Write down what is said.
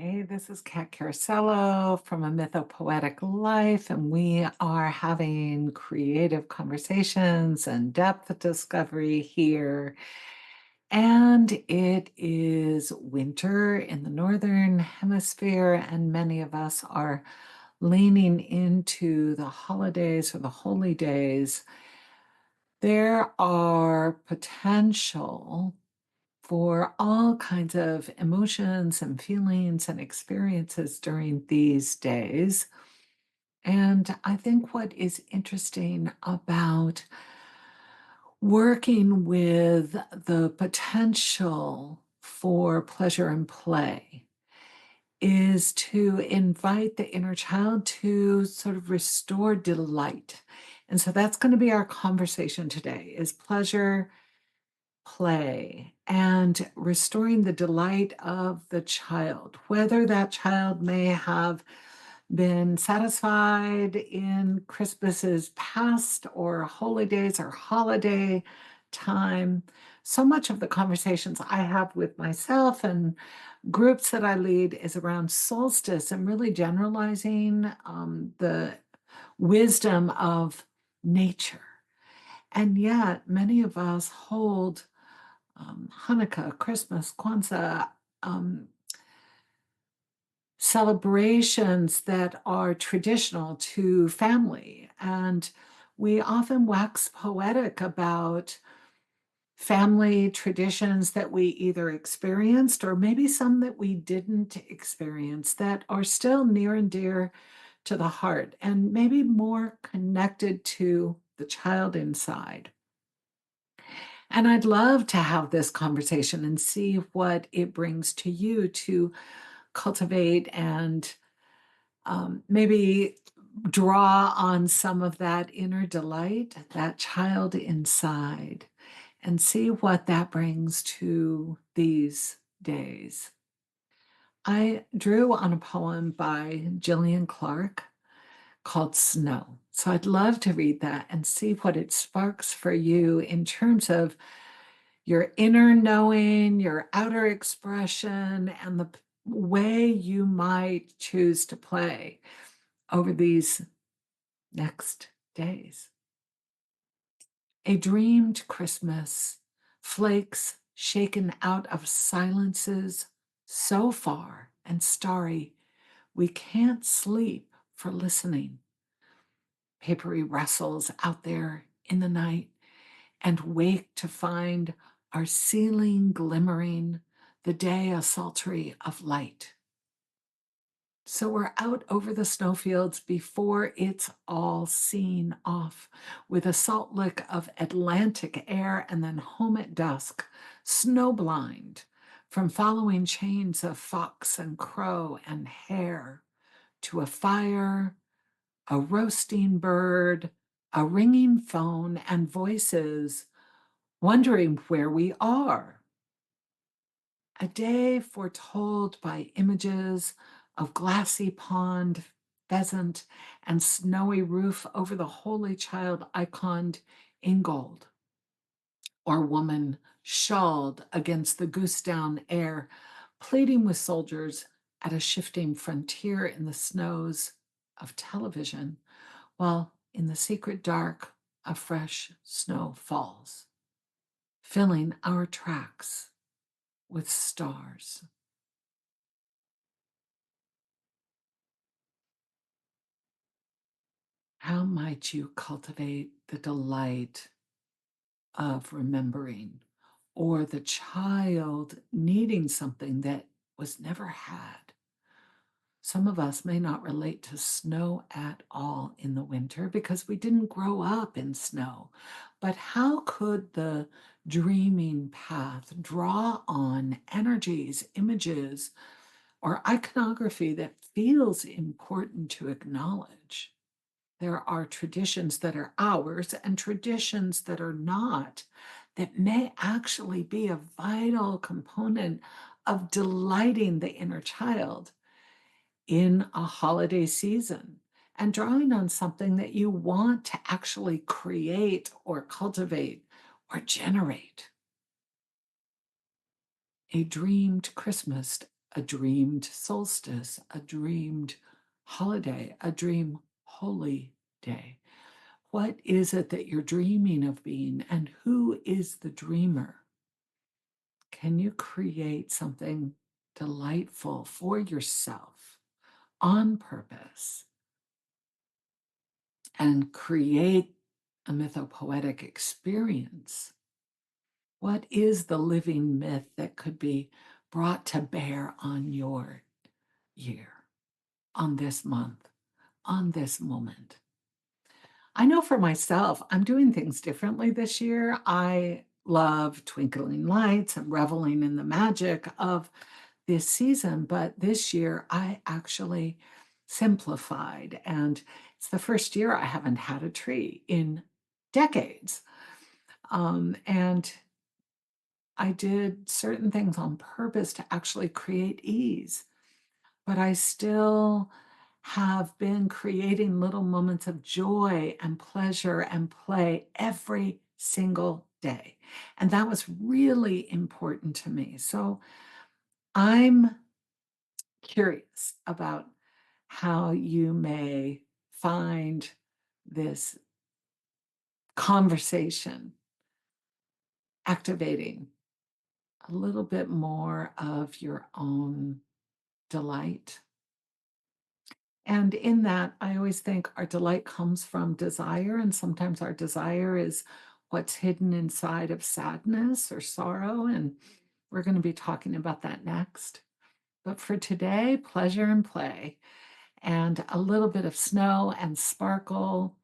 Hey, this is Kat Carasello from A Mythopoetic Life, and we are having creative conversations and depth discovery here. And it is winter in the Northern Hemisphere, and many of us are leaning into the holidays or the holy days. There are potential for all kinds of emotions and feelings and experiences during these days. And I think what is interesting about working with the potential for pleasure and play is to invite the inner child to sort of restore delight. And so that's going to be our conversation today is pleasure, play, and restoring the delight of the child, whether that child may have been satisfied in Christmas's past or holy days or holiday time. So much of the conversations I have with myself and groups that I lead is around solstice and really generalizing the wisdom of nature. And yet, many of us hold Hanukkah, Christmas, Kwanzaa, um, celebrations that are traditional to family. And we often wax poetic about family traditions that we either experienced or maybe some that we didn't experience that are still near and dear to the heart and maybe more connected to the child inside. And I'd love to have this conversation and see what it brings to you to cultivate and maybe draw on some of that inner delight, that child inside, and see what that brings to these days. I drew on a poem by Gillian Clark called Snow. So I'd love to read that and see what it sparks for you in terms of your inner knowing, your outer expression, and the way you might choose to play over these next days. A dreamed Christmas, flakes shaken out of silences so far and starry, we can't sleep for listening. Papery rustles out there in the night and wake to find our ceiling glimmering, the day a sultry of light. So we're out over the snowfields before it's all seen off with a salt lick of Atlantic air and then home at dusk, snowblind from following chains of fox and crow and hare to a fire, a roasting bird, a ringing phone, and voices wondering where we are. A day foretold by images of glassy pond, pheasant, and snowy roof over the Holy Child iconed in gold, or woman shawled against the goose down air, pleading with soldiers at a shifting frontier in the snows of television, while in the secret dark, a fresh snow falls, filling our tracks with stars. How might you cultivate the delight of remembering or the child needing something that was never had? Some of us may not relate to snow at all in the winter because we didn't grow up in snow. But how could the dreaming path draw on energies, images, or iconography that feels important to acknowledge? There are traditions that are ours and traditions that are not, that may actually be a vital component of delighting the inner child in a holiday season and drawing on something that you want to actually create or cultivate or generate. A dreamed Christmas, a dreamed solstice, a dreamed holiday, a dream holy day. What is it that you're dreaming of being, and who is the dreamer? Can you create something delightful for yourself on purpose and create a mythopoetic experience? What is the living myth that could be brought to bear on your year, on this month, on this moment? I know for myself, I'm doing things differently this year. I love twinkling lights and reveling in the magic of this season, but this year I actually simplified, and it's the first year I haven't had a tree in decades. And I did certain things on purpose to actually create ease, but I still have been creating little moments of joy and pleasure and play every single day. And that was really important to me. So I'm curious about how you may find this conversation activating a little bit more of your own delight. And in that, I always think our delight comes from desire, and sometimes our desire is what's hidden inside of sadness or sorrow. And we're going to be talking about that next. But for today, pleasure and play, and a little bit of snow and sparkle